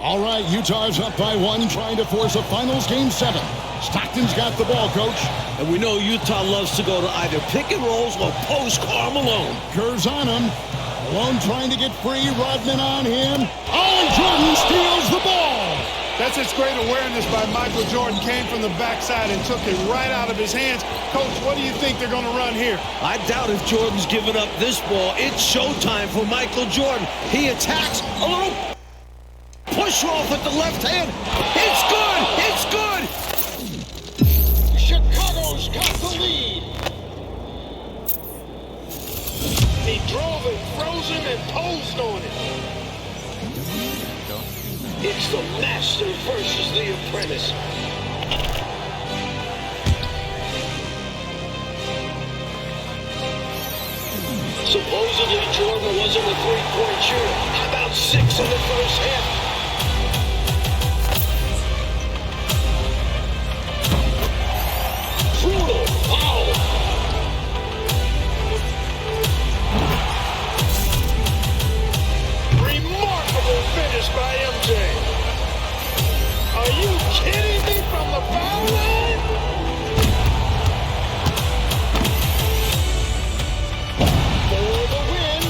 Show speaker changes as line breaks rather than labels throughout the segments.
All right, Utah's up by 1, trying to force a finals game 7. Stockton's got the ball, coach.
And we know Utah loves to go to either pick and rolls or post Karl Malone.
Kerr's on him. Malone trying to get free. Rodman on him. Oh, and Jordan steals the ball.
That's just great awareness by Michael Jordan. Came from the backside and took it right out of his hands. Coach, what do you think they're going to run here?
I doubt if Jordan's giving up this ball. It's showtime for Michael Jordan. He attacks a little push off with the left hand. It's good. It's good.
Chicago's got the lead.
He drove it, frozen, and posed on it.
It's the master versus the apprentice. Supposedly Jordan wasn't a three-point shooter. How about 6 in the first half? Brutal foul.
Remarkable finish by MJ. Are you kidding me from the foul line?
For the win.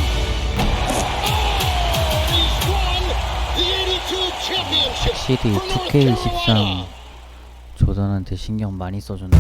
Oh, he's won the 82 championship
확실히
for North Carolina.
2K23 조던한테 신경 많이 써준다.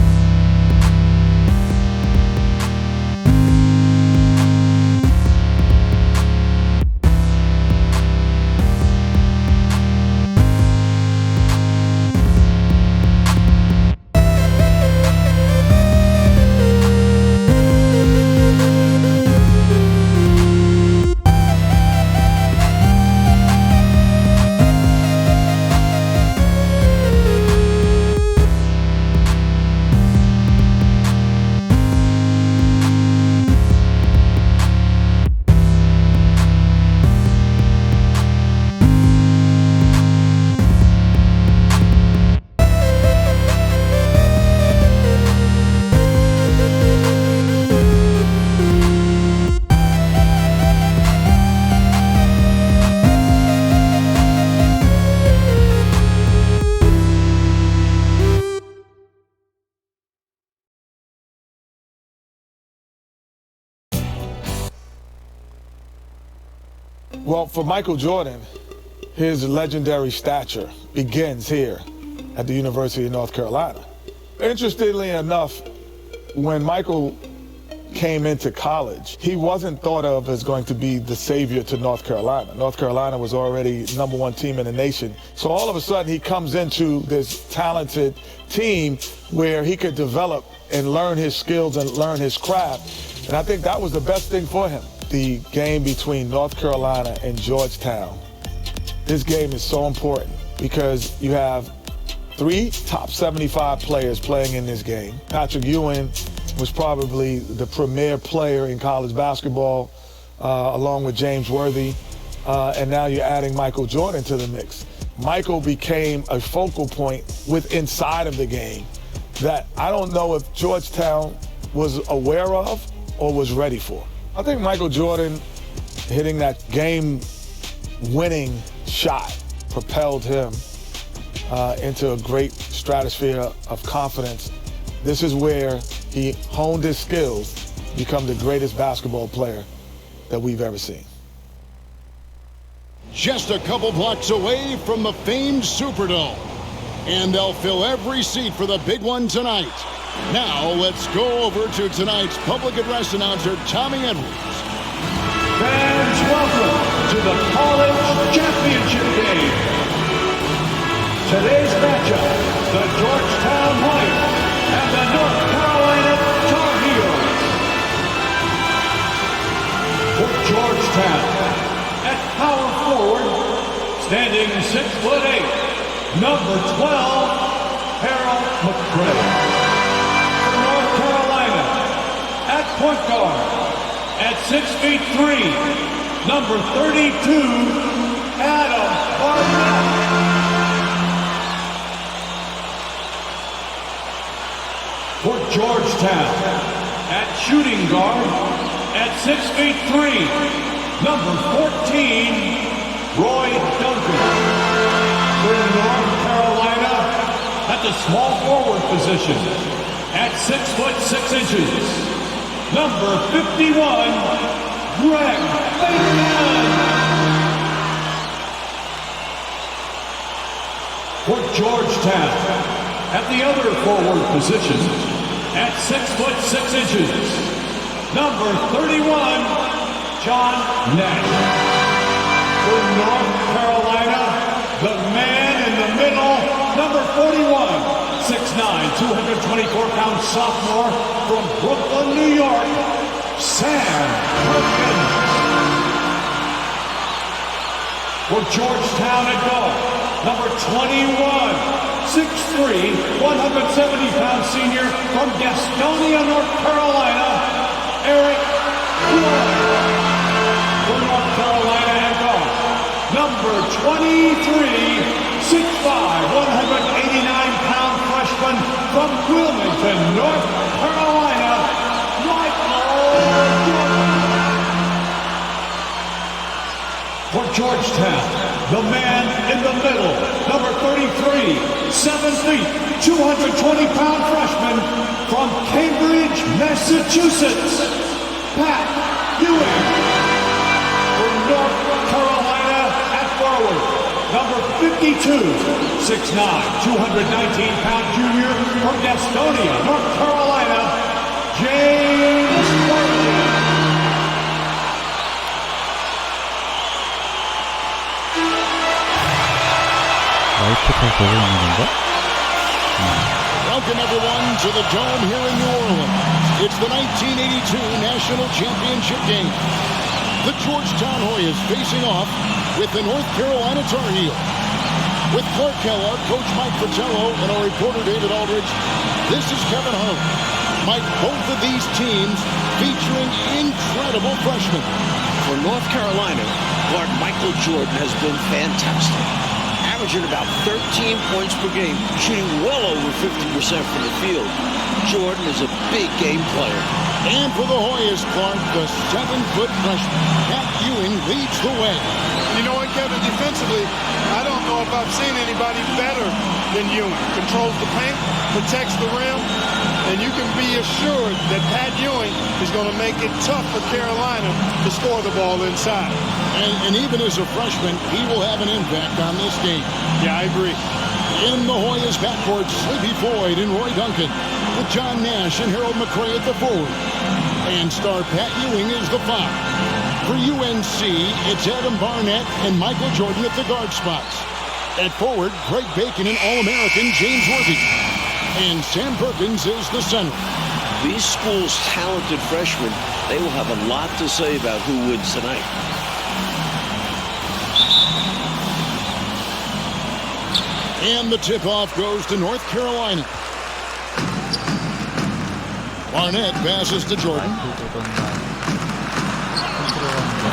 Well, for Michael Jordan, his legendary stature begins here at the University of North Carolina. Interestingly enough, when Michael came into college, he wasn't thought of as going to be the savior to North Carolina. North Carolina was already #1 team in the nation. So all of a sudden he comes into this talented team where he could develop and learn his skills and learn his craft. And I think that was the best thing for him. The game between North Carolina and Georgetown. This game is so important because you have 3 top 75 players playing in this game. Patrick Ewing was probably the premier player in college basketball, along with James Worthy. And now you're adding Michael Jordan to the mix. Michael became a focal point inside of the game that I don't know if Georgetown was aware of or was ready for. I think Michael Jordan hitting that game-winning shot propelled him into a great stratosphere of confidence. This is where he honed his skills, become the greatest basketball player that we've ever seen.
Just a couple blocks away from the famed Superdome. And they'll fill every seat for the big one tonight. Now, let's go over to tonight's public address announcer, Tommy Edwards.
Fans, welcome to the College Championship Game. Today's matchup, the Georgetown White and the North Carolina Tar Heels. For Georgetown, at power forward, standing 6'8", number 12, Harold McCray. North Carolina at point guard at 6'3", number 32, Adam Barnett. For Georgetown at shooting guard at 6'3", number 14, Roy Duncan. the small forward position, at 6'6". Number 51, Greg Bateman. For Georgetown, at the other forward position, at 6'6". Number 31, John Nash. For North Carolina, the man in the middle, number 41, 6'9", 224-pound sophomore from Brooklyn, New York, Sam Perkins. For Georgetown at guard, number 21, 6'3", 170-pound senior from Gastonia, North Carolina, Eric Wood. For North Carolina at guard, number 23, 6'5", 189-pound freshman from Wilmington, North Carolina, Michael Jordan. For Georgetown, the man in the middle, number 33, 7 feet, 220-pound freshman from Cambridge, Massachusetts, Pat Ewing. For North Carolina at forward, number 52, 6'9", 219-pound junior from Gastonia, North Carolina, James Worthy.
Welcome everyone to the Dome here in New Orleans. It's the 1982 National Championship game. The Georgetown Hoyas facing off with the North Carolina Tar Heels. With Clark Kellogg, Coach Mike Fratello, and our reporter David Aldridge, this is Kevin Harlan. Mike, both of these teams featuring incredible freshmen.
For North Carolina, guard Michael Jordan has been fantastic. Averaging about 13 points per game, shooting well over 50% from the field. Jordan is a big game player.
And for the Hoyas, Clark, the 7-foot freshman, Pat Ewing leads the way.
You know what, Kevin? Defensively, I don't know if I've seen anybody better than Ewing. Controls the paint, protects the rim, and you can be assured that Pat Ewing is going to make it tough for Carolina to score the ball inside.
And even as a freshman, he will have an impact on this game.
Yeah, I agree.
In the Hoyas backcourt, Sleepy Floyd and Roy Duncan, with John Nash and Harold McRae at the forward. And star Pat Ewing is the 5. For UNC, it's Adam Barnett and Michael Jordan at the guard spots. At forward, Greg Bacon and All-American James Worthy. And Sam Perkins is the center.
These schools' talented freshmen, they will have a lot to say about who wins tonight.
And the tip-off goes to North Carolina. Barnett passes to Jordan.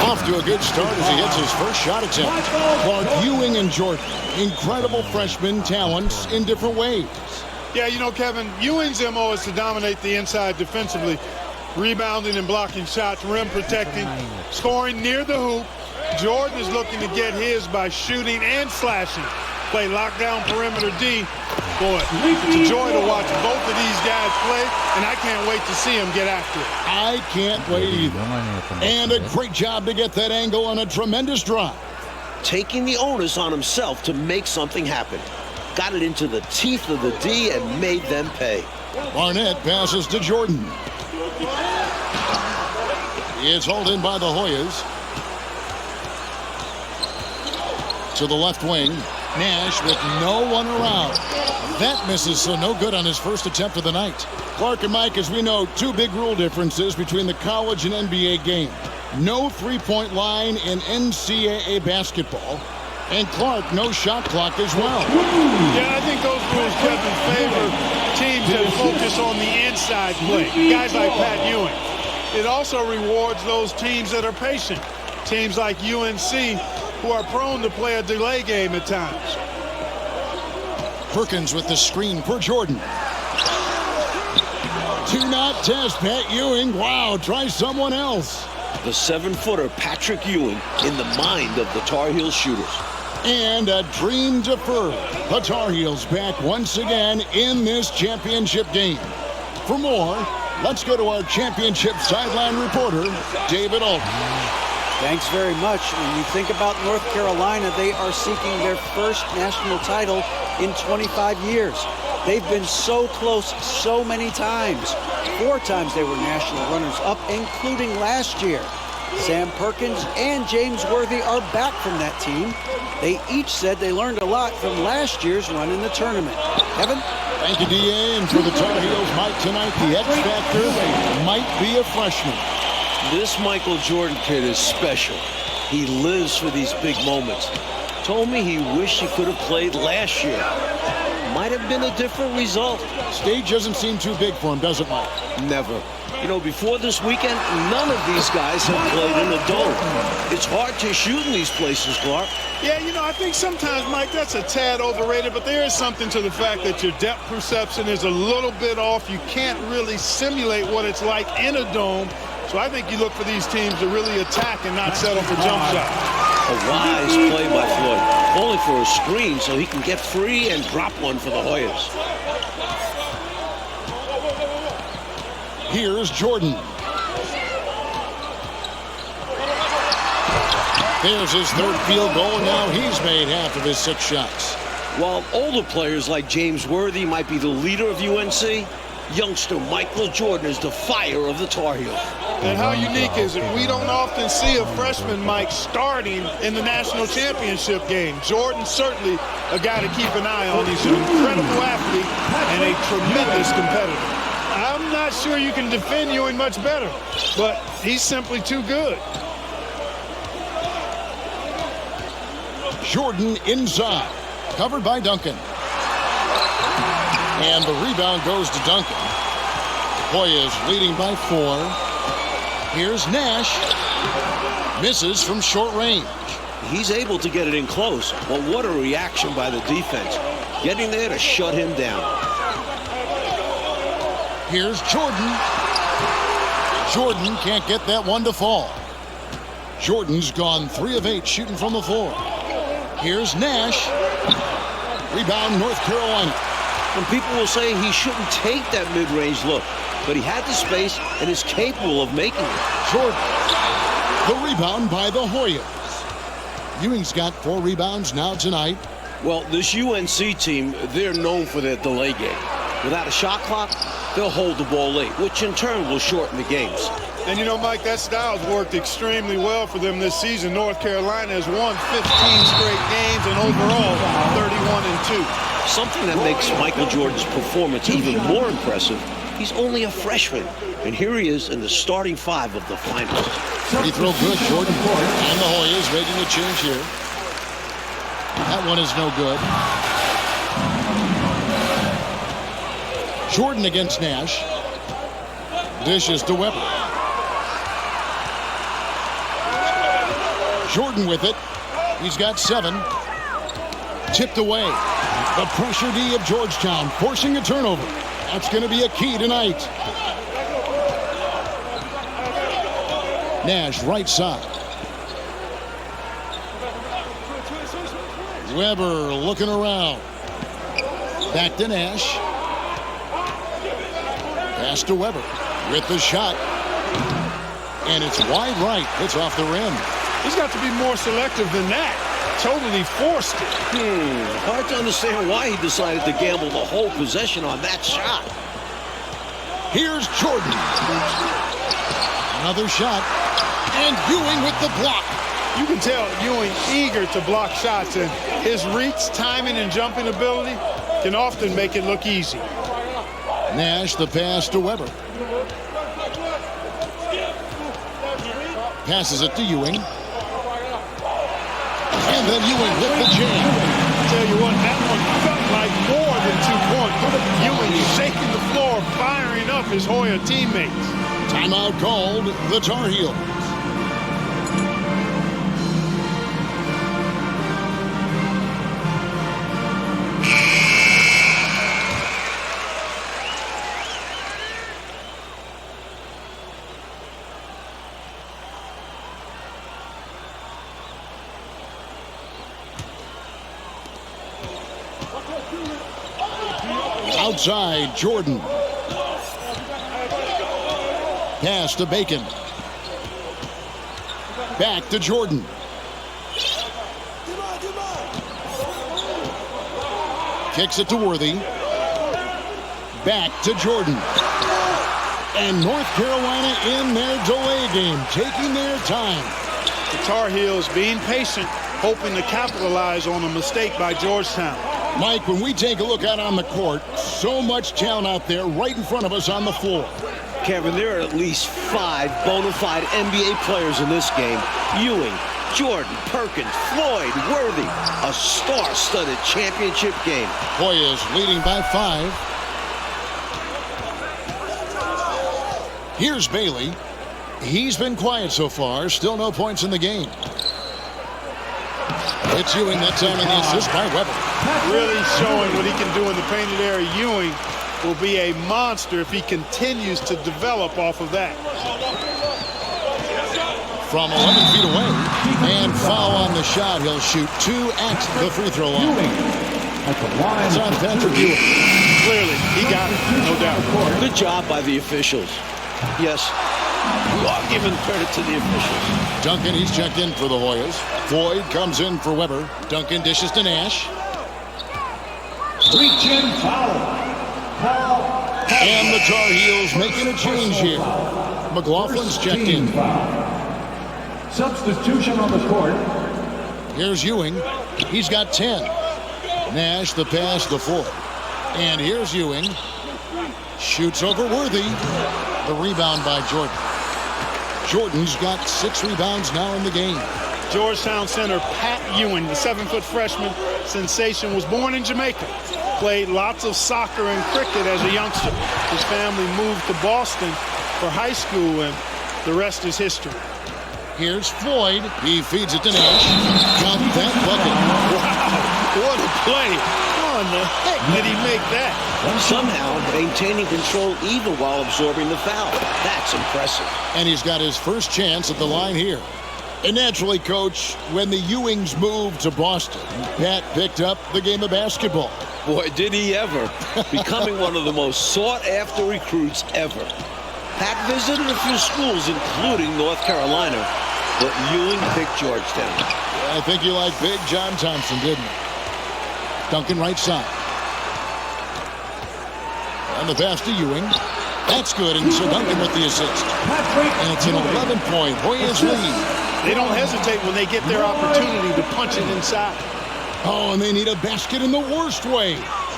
Off to a good start as he hits his first shot attempt. Clark, Ewing, and Jordan, incredible freshman talents in different ways.
Yeah, you know, Kevin, Ewing's MO is to dominate the inside defensively, rebounding and blocking shots, rim protecting, scoring near the hoop. Jordan is looking to get his by shooting and slashing. Play lockdown perimeter D. Boy, it's a joy to watch both of these guys play, and I can't wait to see them get after it.
I can't wait either. And a great job to get that angle on a tremendous drive.
Taking the onus on himself to make something happen. Got it into the teeth of the D and made them pay.
Barnett passes to Jordan. It's hauled in by the Hoyas. To the left wing. Nash with no one around. That misses, so no good on his first attempt of the night. Clark and Mike, as we know, two big rule differences between the college and NBA game. No three-point line in NCAA basketball. And Clark, no shot clock as well.
Yeah, I think those rules, Kevin, favor teams that focus on the inside play. Guys like Pat Ewing. It also rewards those teams that are patient. Teams like UNC, who are prone to play a delay game at times.
Perkins with the screen for Jordan. Do not test Pat Ewing. Wow, try someone else.
The 7-footer Patrick Ewing in the mind of the Tar Heel shooters.
And a dream deferred. The Tar Heels back once again in this championship game. For more, let's go to our championship sideline reporter, David Alton.
Thanks very much. When you think about North Carolina, they are seeking their first national title in 25 years. They've been so close so many times. 4 times they were national runners-up, including last year. Sam Perkins and James Worthy are back from that team. They each said they learned a lot from last year's run in the tournament. Kevin?
Thank you, D.A. And for the Tar Heels, Mike, tonight the X factor might be a freshman.
This Michael Jordan kid is special. He lives for these big moments. Told me he wished he could have played last year. Might have been a different result.
Stage doesn't seem too big for him, does it, Mike?
Never. You know, before this weekend, none of these guys have played in a dome. It's hard to shoot in these places, Clark.
Yeah, you know, I think sometimes, Mike, that's a tad overrated, but there is something to the fact that your depth perception is a little bit off. You can't really simulate what it's like in a dome. So I think you look for these teams to really attack and not settle for jump shots.
A wise play by Floyd, calling for a screen so he can get free and drop one for the Hoyas.
Here's Jordan. There's his 3rd field goal, and now he's made half of his 6 shots.
While older players like James Worthy might be the leader of UNC, youngster Michael Jordan is the fire of the Tar Heels.
And how unique is it? We don't often see a freshman, Mike, starting in the national championship game. Jordan certainly a guy to keep an eye on. He's an incredible athlete and a tremendous competitor. I'm not sure you can defend Ewing much better, but he's simply too good.
Jordan inside, covered by Duncan. And the rebound goes to Duncan. Hoyas leading by 4. Here's Nash. Misses from short range.
He's able to get it in close, but what a reaction by the defense. Getting there to shut him down.
Here's Jordan. Jordan can't get that one to fall. Jordan's gone 3 of 8 shooting from the floor. Here's Nash. Rebound, North Carolina.
And people will say he shouldn't take that mid-range look, but he had the space and is capable of making it.
Jordan. The rebound by the Hoyas. Ewing's got 4 rebounds now tonight.
Well, this UNC team, they're known for their delay game. Without a shot clock, they'll hold the ball late, which in turn will shorten the games.
And you know, Mike, that style's worked extremely well for them this season. North Carolina has won 15 straight games and overall 31-2.
Something that makes Michael Jordan's performance even more impressive, he's only a freshman, and here he is in the starting 5 of the finals.
Free throw good, Jordan Court, and the Hoyas making a change here. That one is no good. Jordan against Nash. Dishes to Weber. Jordan with it. He's got 7. Tipped away. The pressure D of Georgetown forcing a turnover. That's going to be a key tonight. Nash right side. Weber looking around. Back to Nash. Pass to Weber with the shot. And it's wide right. It's off the rim.
He's got to be more selective than that. Totally forced it.
Hard to understand why he decided to gamble the whole possession on that shot.
Here's Jordan. Another shot. And Ewing with the block.
You can tell Ewing eager to block shots, and his reach, timing, and jumping ability can often make it look easy.
Nash the pass to Weber. Passes it to Ewing. And then Ewing with the jam.
Tell you what, that one felt like more than 2 points. Ewing shaking the floor, firing up his Hoya teammates.
Timeout called, the Tar Heels. Outside, Jordan. Pass to Bacon. Back to Jordan. Kicks it to Worthy. Back to Jordan. And North Carolina in their delay game, taking their time.
The Tar Heels being patient, hoping to capitalize on a mistake by Georgetown.
Mike, when we take a look out on the court, so much talent out there right in front of us on the floor.
Kevin, there are at least 5 bona fide NBA players in this game. Ewing, Jordan, Perkins, Floyd, Worthy. A star-studded championship game.
Hoyas leading by 5. Here's Bailey. He's been quiet so far. Still no points in the game. It's Ewing that time in the assist by Weber.
Really showing what he can do in the painted area. Ewing will be a monster if he continues to develop off of that.
From 11 feet away. And foul on the shot. He'll shoot 2 at the free throw line. It's on Patrick Ewing.
Clearly, he got it, no doubt.
Good job by the officials. Yes, we are giving credit to the officials.
Duncan, he's checked in for the Hoyas. Floyd comes in for Weber. Duncan dishes to Nash.
Reach in foul.
And the Tar Heels making a change here. McLaughlin's checked in.
Substitution on the court.
Here's Ewing. He's got 10. Nash the pass to Floyd. And here's Ewing. Shoots over Worthy. The rebound by Jordan. Jordan's got 6 rebounds now in the game.
Georgetown center Pat Ewing, the 7-foot freshman sensation, was born in Jamaica. Played lots of soccer and cricket as a youngster. His family moved to Boston for high school, and the rest is history.
Here's Floyd. He feeds it to Nash. Count that bucket.
Wow, what a play. How in the heck did he make that?
Somehow maintaining control even while absorbing the foul. That's impressive.
And he's got his first chance at the line here. And naturally, Coach, when the Ewings moved to Boston, Pat picked up the game of basketball.
Boy, did he ever. Becoming one of the most sought-after recruits ever. Pat visited a few schools, including North Carolina, but Ewing picked Georgetown.
I think you like Big John Thompson, didn't you? Duncan right side. And the pass to Ewing. That's good, and so Duncan with the assist. And it's an 11-point Hoyas lead.
They don't hesitate when they get their opportunity to punch it inside.
Oh, and they need a basket in the worst way.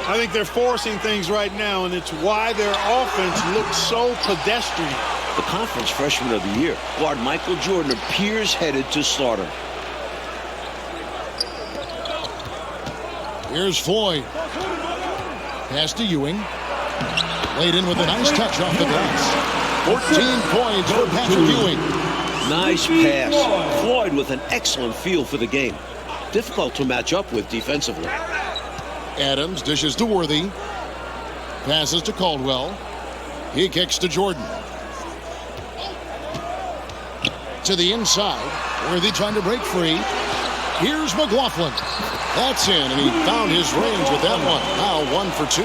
I think they're forcing things right now, and it's why their offense looks so pedestrian.
The conference freshman of the year, guard Michael Jordan, appears headed to starter.
Here's Floyd. Pass to Ewing. Laid in with a nice touch off the glass. 14 points for Patrick Ewing.
Nice pass. Floyd with an excellent feel for the game. Difficult to match up with defensively.
Adams dishes to Worthy. Passes to Caldwell. He kicks to Jordan. To the inside. Worthy trying to break free. Here's McLaughlin. That's in, and he found his range with that one. Now 1 for 2.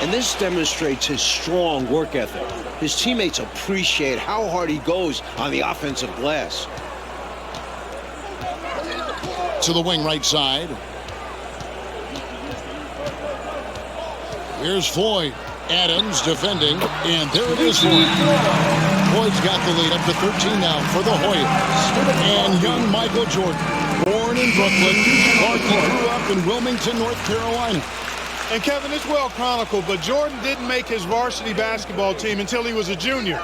And this demonstrates his strong work ethic. His teammates appreciate how hard he goes on the offensive glass.
To the wing right side. Here's Floyd. Adams defending, and there it is for him. Floyd's got the lead up to 13 now for the Hoyas. And young Michael Jordan, born in Brooklyn, Clarkie grew up in Wilmington, North Carolina.
And Kevin, it's well chronicled, but Jordan didn't make his varsity basketball team until he was a junior.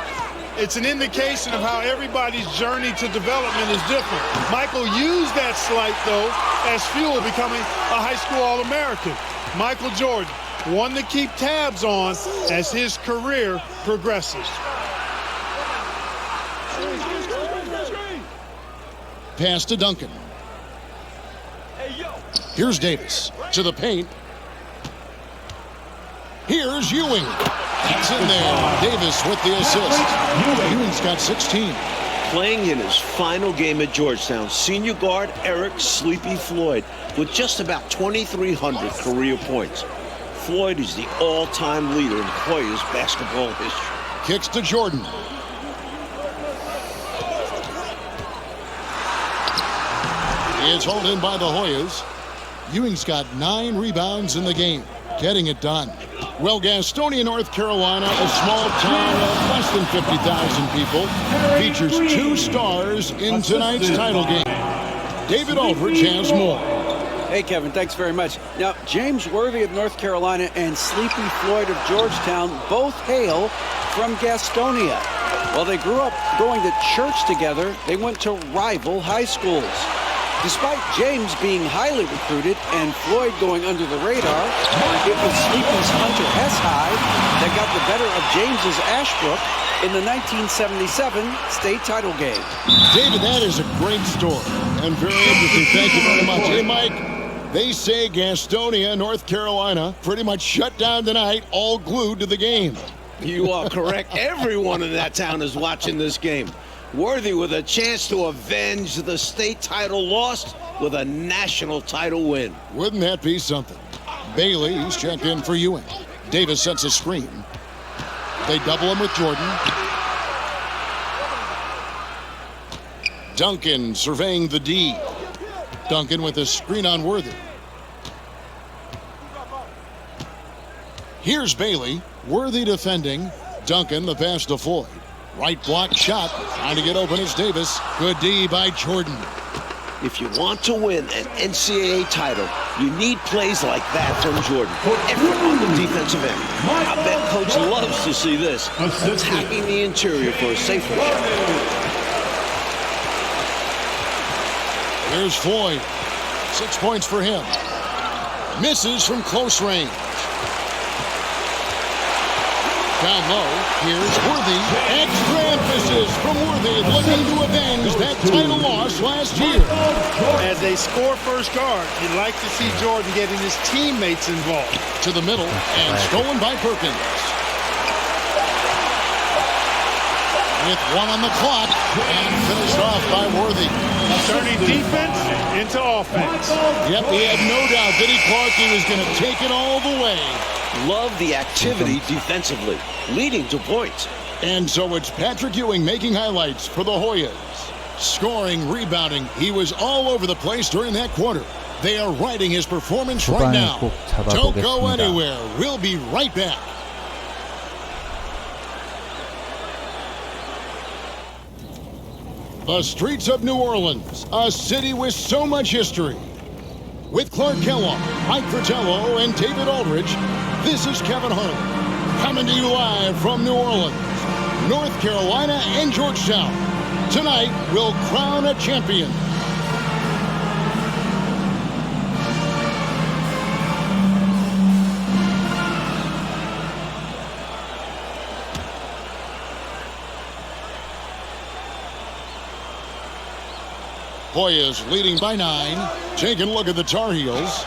It's an indication of how everybody's journey to development is different. Michael used that slight, though, as fuel, becoming a high school All-American. Michael Jordan, one to keep tabs on as his career progresses.
Pass to Duncan. Here's Davis to the paint. Here's Ewing. That's in there. Davis with the assist. Ewing's got 16.
Playing in his final game at Georgetown, senior guard Eric "Sleepy" Floyd with just about 2,300 career points. Floyd is the all-time leader in Hoyas basketball history.
Kicks to Jordan. It's hauled in by the Hoyas. Ewing's got 9 rebounds in the game, getting it done. Well, Gastonia, North Carolina, a small town of less than 50,000 people, features 2 stars in tonight's title game. David Aldridge has more.
Hey, Kevin, thanks very much. Now, James Worthy of North Carolina and Sleepy Floyd of Georgetown both hail from Gastonia. While they grew up going to church together, they went to rival high schools. Despite James being highly recruited and Floyd going under the radar, it was Sleepy's Hunter Hess High that got the better of James's Ashbrook in the 1977 state title game.
David, that is a great story and very interesting. Thank you very much. Hey, Mike, they say Gastonia, North Carolina, pretty much shut down tonight, all glued to the game.
You are correct. Everyone in that town is watching this game. Worthy with a chance to avenge the state title lost with a national title win.
Wouldn't that be something? Bailey, he's checked in for Ewing. Davis sets a screen. They double him with Jordan. Duncan surveying the D. Duncan with a screen on Worthy. Here's Bailey. Worthy defending. Duncan, the pass to Floyd. Right block shot. Trying to get open is Davis. Good D by Jordan.
If you want to win an NCAA title, you need plays like that from Jordan. Effort on the defensive end. I bet Coach loves to see this. Attacking the interior for a safer shot.
Here's Floyd. 6 points for him. Misses from close range. Down low, here's Worthy. Extra emphasis from Worthy, looking to avenge that title loss last year.
As a score first guard, you'd like to see Jordan getting his teammates involved.
To the middle, and stolen by Perkins. With 1 on the clock, and finished off by Worthy.
Turning defense into offense.
Yep, he had no doubt that he was going to take it all the way.
Love the activity defensively, leading to points.
And so it's Patrick Ewing making highlights for the Hoyas. Scoring, rebounding, he was all over the place during that quarter. They are riding his performance right now. Don't go anywhere. We'll be right back. The streets of New Orleans, a city with so much history. With Clark Kellogg, Mike Fratello, and David Aldridge, this is Kevin Harlan, coming to you live from New Orleans, North Carolina, and Georgetown. Tonight, we'll crown a champion. Hoyas leading by 9. Taking a look at the Tar Heels.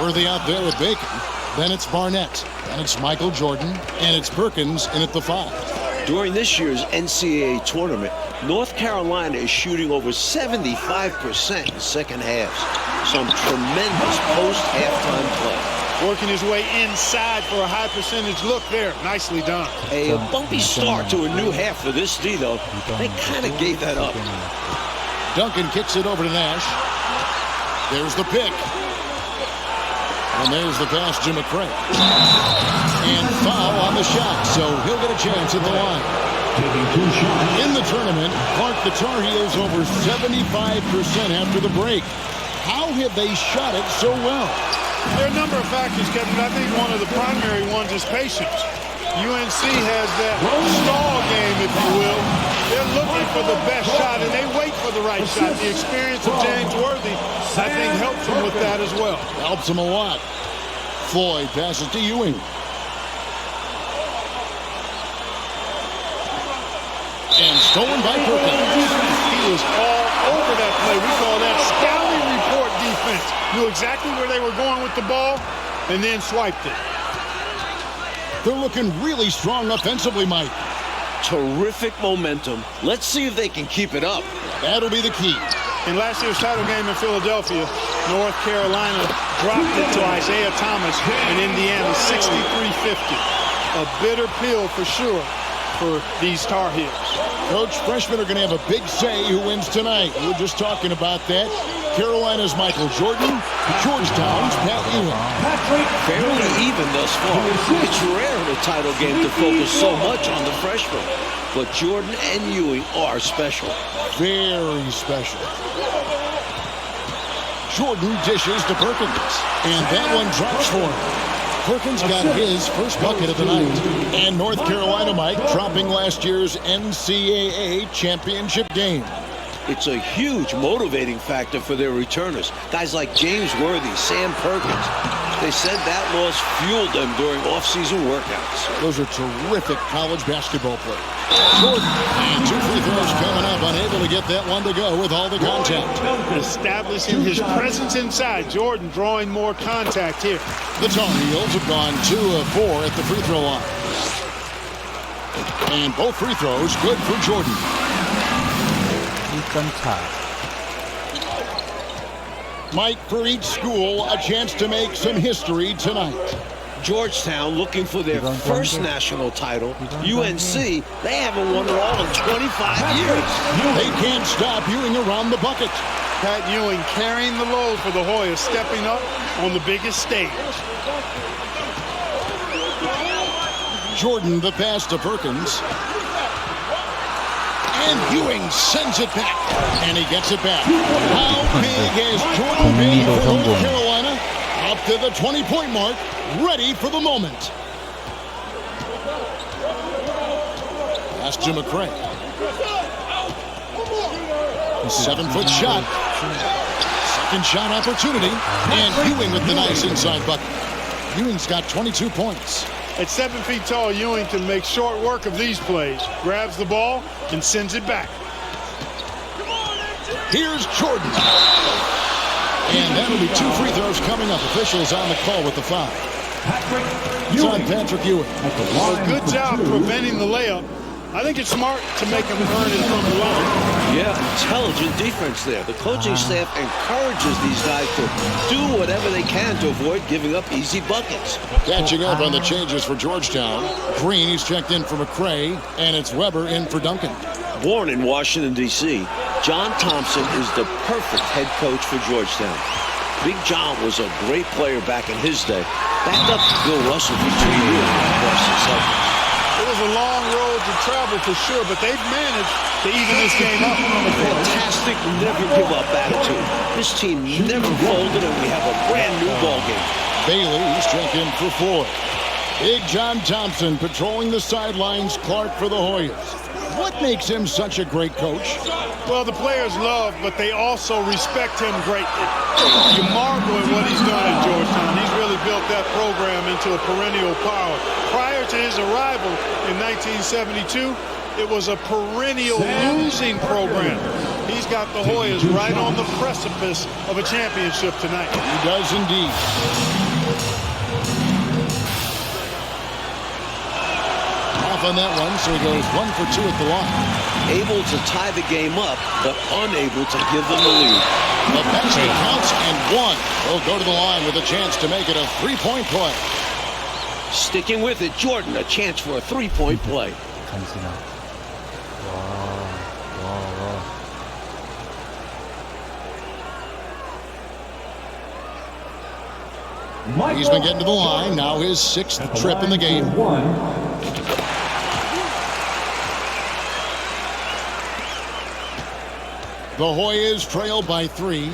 Worthy out there with Bacon. Then it's Barnett. Then it's Michael Jordan. And it's Perkins in at the 5.
During this year's NCAA tournament, North Carolina is shooting over 75% in second halves. Some tremendous post-halftime play.
Working his way inside for a high percentage look there. Nicely done.
A bumpy start to a new half for this D, though. They kind of gave that up.
Duncan kicks it over to Nash. There's the pick. And there's the pass to McCray. And foul on the shot, so he'll get a chance at the line. In the tournament, Clark, the Tar Heels over 75% after the break. How have they shot it so well?
There are a number of factors, Kevin. I think one of the primary ones is patience. UNC has that stall game, if you will. They're looking for the best shot, and they wait for the right shot. The experience of James Worthy, I think, helps them with that as well.
Helps them a lot. Floyd passes to Ewing. And stolen by Perkins.
He was all over that play. We call that scouting report defense. Knew exactly where they were going with the ball, and then swiped it.
They're looking really strong offensively, Mike.
terrific momentum. Let's see if they can keep it up.
That'll be the key.
In last year's title game in Philadelphia, North Carolina dropped it to Isaiah Thomas in Indiana, 63-50. A bitter pill for sure for these Tar Heels.
Coach, freshmen are going to have a big say who wins tonight. We were just talking about that. Carolina's Michael Jordan, Georgetown's Pat Ewing.
Fairly even thus far. It's rare in a title game to focus so much on the freshmen. But Jordan and Ewing are special.
Very special. Jordan dishes to Perkins. And that one drops for him. Perkins got his first bucket of the night. And North Carolina, Mike, dropping last year's NCAA championship game.
It's a huge motivating factor for their returners. Guys like James Worthy, Sam Perkins. They said that loss fueled them during off-season workouts.
Those are terrific college basketball players. Jordan, and 2 free throws coming up, unable to get that one to go with all the contact.
Establishing his presence inside. Jordan drawing more contact here.
The Tar Heels have gone 2 of 4 at the free throw line. And both free throws good for Jordan.
1점 차.
Mike, for each school, a chance to make some history tonight.
Georgetown looking for their first national title. UNC, they haven't won it all in 25 years.
They can't stop Ewing around the bucket.
Pat Ewing carrying the load for the Hoyas, stepping up on the biggest stage.
Jordan, the pass to Perkins. And Ewing sends it back. And he gets it back. How big has Jordan been for North Carolina? Up to the 20-point mark, ready for the moment. Pass to McCray. 7-foot shot. Second shot opportunity. And Ewing with the nice inside bucket. Ewing's got 22 points.
At 7 feet tall, Ewing can make short work of these plays. Grabs the ball and sends it back.
Here's Jordan. And that'll be 2 free throws coming up. Officials on the call with the foul. It's on Patrick Ewing.
A good job preventing the layup. I think it's smart to make him earn it from the line.
Yeah, intelligent defense there. The coaching staff encourages these guys to do whatever they can to avoid giving up easy buckets.
Catching up on the changes for Georgetown. Green, he's checked in for McCray, and it's Weber in for Duncan.
Born in Washington, D.C., John Thompson is the perfect head coach for Georgetown. Big John was a great player back in his day. Backed up Bill Russell for 2 years in Boston Celtics.
It was a long road to travel for sure, but they've managed to even this game up.
A fantastic never give up attitude. This team never folded, and we have a brand new ball game.
Bailey's checked in for 4. Big John Thompson patrolling the sidelines. Clark for the Hoyas. What makes him such a great coach?
Well, the players love, but they also respect him greatly. You marvel at what he's done at Georgetown. He's really built that program into a perennial power. Prior to his arrival in 1972, it was a perennial losing program. He's got the Hoyas right on the precipice of a championship tonight.
He does indeed. On that one, so he goes 1 for 2 at the line.
Able to tie the game up, but unable to give them the lead.
The basket counts and 1. He'll go to the line with a chance to make it a 3-point play.
Sticking with it, Jordan, a chance for a 3-point play.
간지나. 와.
He's been getting to the line. Now his 6th trip in the game. The Hoyas trail by 3.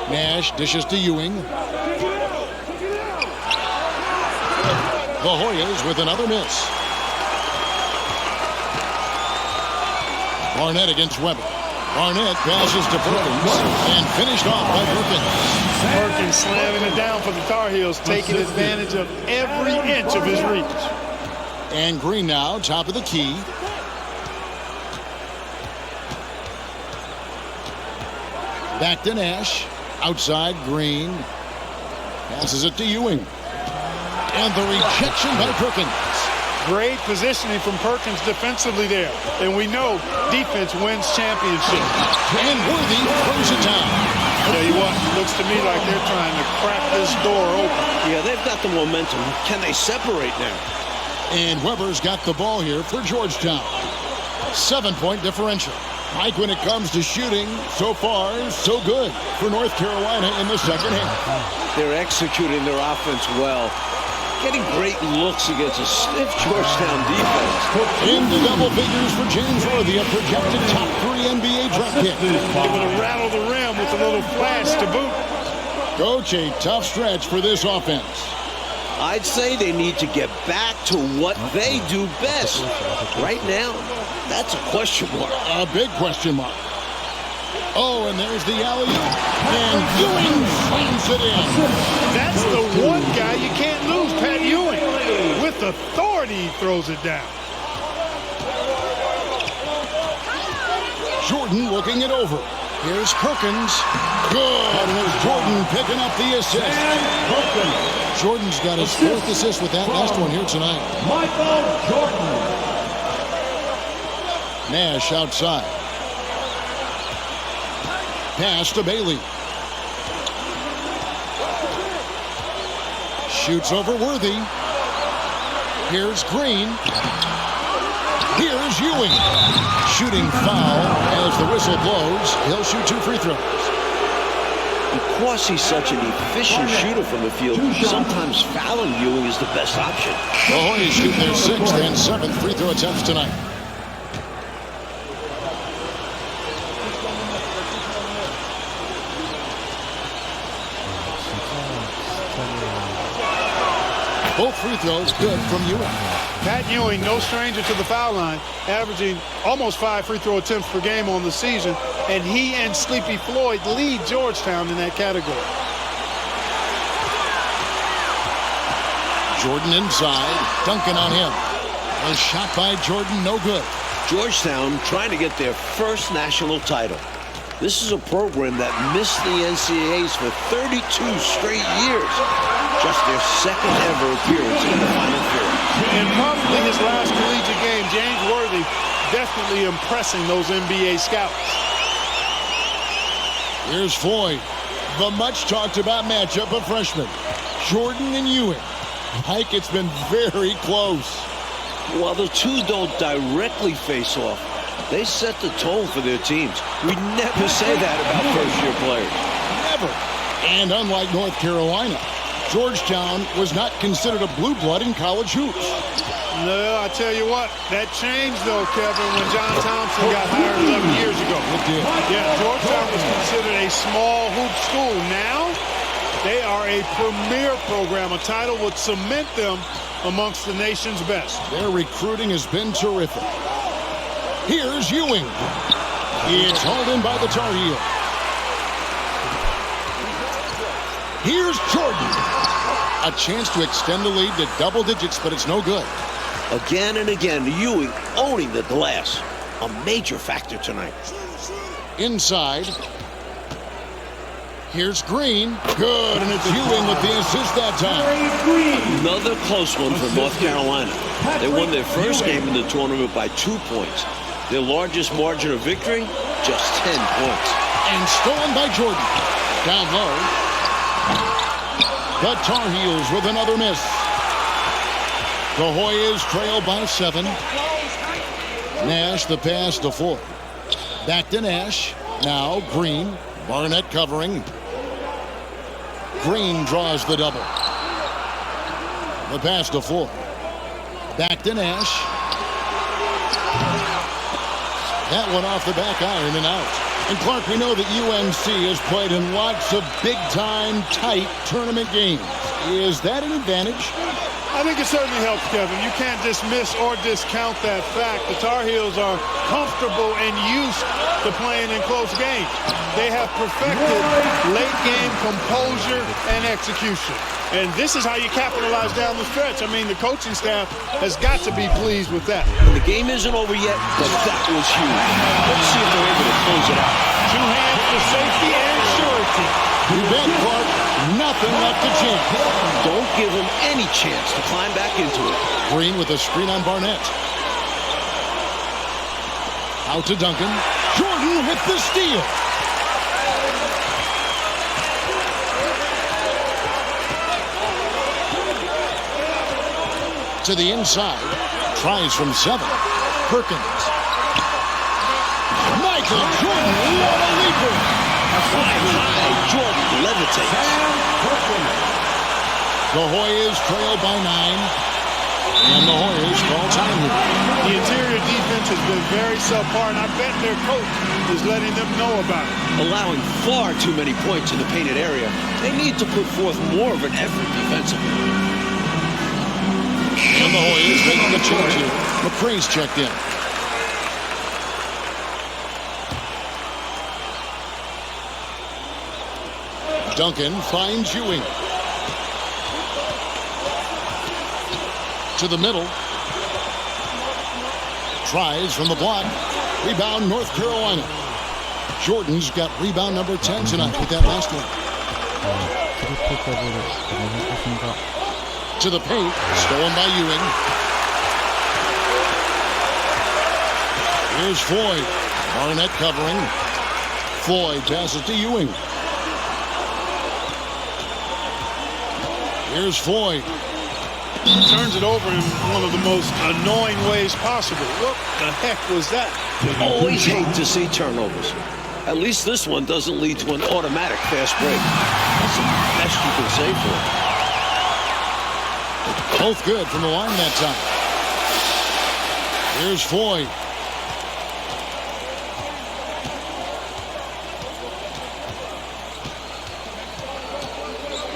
Nash dishes to Ewing. The Hoyas with another miss. Barnett against Weber. Barnett passes to Perkins and finished off by Perkins.
Perkins slamming it down for the Tar Heels, taking advantage of every inch of his reach.
And Green now, top of the key. Back to Nash. Outside, Green. Passes it to Ewing. And the rejection by Perkins.
Great positioning from Perkins defensively there. And we know defense wins championships.
And Worthy throws it down.
I'll tell you what, it looks to me like they're trying to crack this door open.
Yeah, they've got the momentum. Can they separate now?
And Weber's got the ball here for Georgetown. 7-point differential. Mike, when it comes to shooting, so far, so good for North Carolina in the second half.
They're executing their offense well. Getting great looks against a stiff Georgetown defense.
Into double figures for James Worthy, a projected top 3 NBA draft pick.
Able to rattle the rim with a little flash to boot.
Coach, a tough stretch for this offense.
I'd say they need to get back to what they do best. Right now, that's a question mark.
A big question mark. Oh, and there's the alley-oop. And Ewing slams it in.
That's the one guy you can't lose, Pat Ewing. With authority, he throws it down.
Jordan looking it over. Here's Perkins. Good. And there's Jordan picking up the assist. Jordan's got his 4th assist with that last one here tonight.
Michael Jordan.
Nash outside. Pass to Bailey. Shoots over Worthy. Here's Green. Here's Ewing. Shooting foul as the whistle blows. He'll shoot 2 free throws.
Because he's such an efficient shooter from the field, sometimes fouling Ewing is the best option.
Oh, he's shooting their 6th and 7th free throw attempts tonight. Both free throws good from Ewing.
Pat Ewing, no stranger to the foul line, averaging almost 5 free throw attempts per game on the season, and he and Sleepy Floyd lead Georgetown in that category.
Jordan inside, dunking on him. A shot by Jordan, no good.
Georgetown trying to get their first national title. This is a program that missed the NCAAs for 32 straight years. Just their 2nd ever appearance in the Final Four.
And probably his last collegiate game, James Worthy definitely impressing those NBA scouts.
Here's Floyd, the much talked about matchup of freshmen, Jordan and Ewing. Mike, it's been very close.
While the two don't directly face off, they set the tone for their teams. We never say that about first-year players.
Never. And unlike North Carolina, Georgetown was not considered a blue blood in college hoops.
No, I tell you what, that changed though, Kevin, when John Thompson got hired 11 years ago.
It did.
Yeah, Georgetown was considered a small hoop school. Now, they are a premier program. A title would cement them amongst the nation's best.
Their recruiting has been terrific. Here's Ewing. It's hauled in by the Tar Heels. Here's Jordan. A chance to extend the lead to double digits, but it's no good.
Again and again, Ewing owning the glass. A major factor tonight.
Inside. Here's Green. Good, and it's Ewing with the assist that time.
Another close one for North Carolina. They won their first game in the tournament by 2 points. Their largest margin of victory, just 10 points.
And stolen by Jordan. Down low. The Tar Heels with another miss. The Hoyas trail by 7. Nash the pass to Floyd. Back to Nash. Now Green. Barnett covering. Green draws the double. The pass to Floyd. Back to Nash. That one off the back iron and out. And Clark, we know that UNC has played in lots of big-time, tight tournament games. Is that an advantage?
I think it certainly helps, Kevin. You can't dismiss or discount that fact. The Tar Heels are comfortable and used to playing in close games. They have perfected late-game composure and execution. And this is how you capitalize down the stretch. I mean, the coaching staff has got to be pleased with that.
And the game isn't over yet, but that was huge. Let's see if they're able to close it out.
2 hands for safety and surety.
You bet, Clark. Nothing left to chance.
Don't give him any chance to climb back into it.
Green with a screen on Barnett. Out to Duncan. Jordan with the steal. To the inside. Tries from 7. Perkins. Michael Jordan, what a leaper.
Flying high, Jordan levitates.
The Hoyas trail by 9. And the Hoyas call time here.
The interior defense has been very subpar, and I bet their coach is letting them know about it.
Allowing far too many points in the painted area. They need to put forth more of an effort defensively.
And the Hoyas making the change here. McCray's checked in. Duncan finds Ewing. To the middle. Tries from the block. Rebound, North Carolina. Jordan's got rebound number 10 tonight with that last one. To the paint. Stolen by Ewing. Here's Floyd. Barnett covering. Floyd passes to Ewing. Here's Floyd.
Turns it over in one of the most annoying ways possible. What the heck was that?
Always hate to see turnovers. At least this one doesn't lead to an automatic fast break. That's the best you can say for it.
Both good from the line that time. Here's Floyd.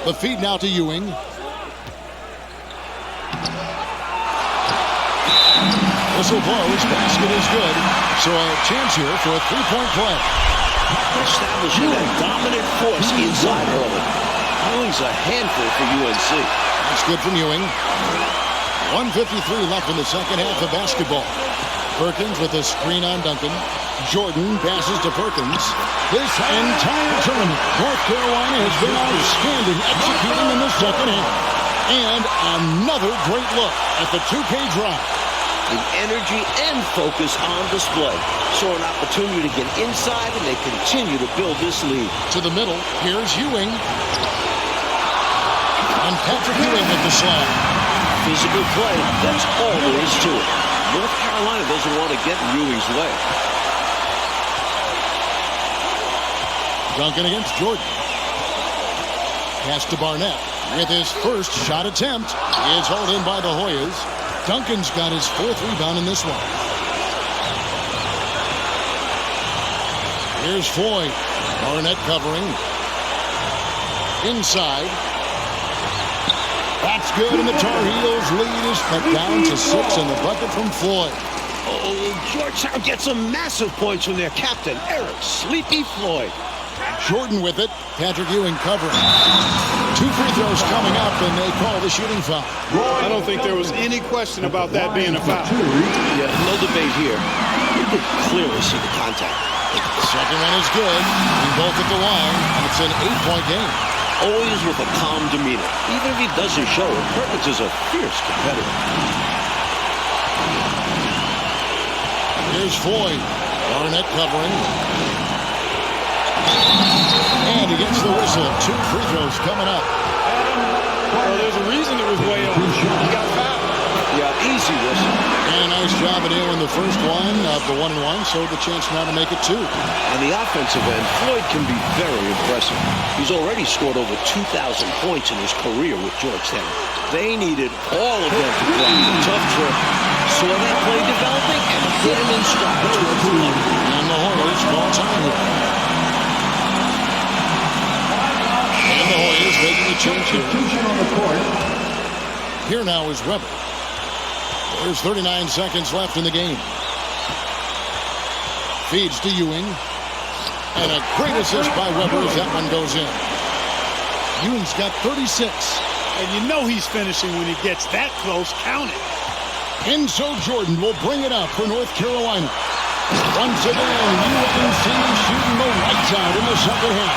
The feed now to Ewing. Whistle blows. Basket is good. So a chance here for a three-point play.
Establishing a dominant force inside early. Ewing's a handful for UNC.
That's good from Ewing. 1:53 left in the second half of basketball. Perkins with a screen on Duncan. Jordan passes to Perkins. This entire tournament, North Carolina has been outstanding executing in the second half. And another great look at the 2K drive.
The energy and focus on display. Saw an opportunity to get inside, and they continue to build this lead.
To the middle, here's Ewing. And Patrick Ewing with the slam.
Physical play, that's all there is to it. North Carolina doesn't want to get in Ewing's way.
Duncan against Jordan. Pass to Barnett with his first shot attempt. It's hauled in by the Hoyas. Duncan's got his 4th rebound in this one. Here's Floyd. Barnett covering. Inside. That's good, and the Tar Heels lead is cut down to 6 in the bucket from Floyd.
Oh, Georgetown gets some massive points from their captain, Eric Sleepy Floyd.
Jordan with it. Patrick Ewing covering. 2 free throws coming up, and they call the shooting foul.
I don't think there was any question about that being a foul.
Yeah, no debate here. You could clearly see the contact.
Second one is good. We both at the line, and it's an 8-point game.
Always with a calm demeanor. Even if he doesn't show it, Perkins is a fierce competitor.
Here's Floyd. Barnett covering. And he gets the whistle. 2 free throws coming up.
Well, there's a reason it was way over. He got fouled.
Yeah, easy whistle.
And a nice job at in the first one of the 1-1, so the chance now to make it 2.
On the offensive end, Floyd can be very impressive. He's already scored over 2,000 points in his career with Georgetown. They needed all of them to play a tough trip. Saw that play developing and hit him in stride towards the line.
And the Hoyas ball time here. And the Hoyas making a change here. Here now is Weber. There's 39 seconds left in the game. Feeds to Ewing. And a great assist by Weber as that one goes in. Ewing's got 36.
And you know he's finishing when he gets that close. Count it.
Enzo Jordan will bring it up for North Carolina. Once again, UNC shooting the lights out in the second half.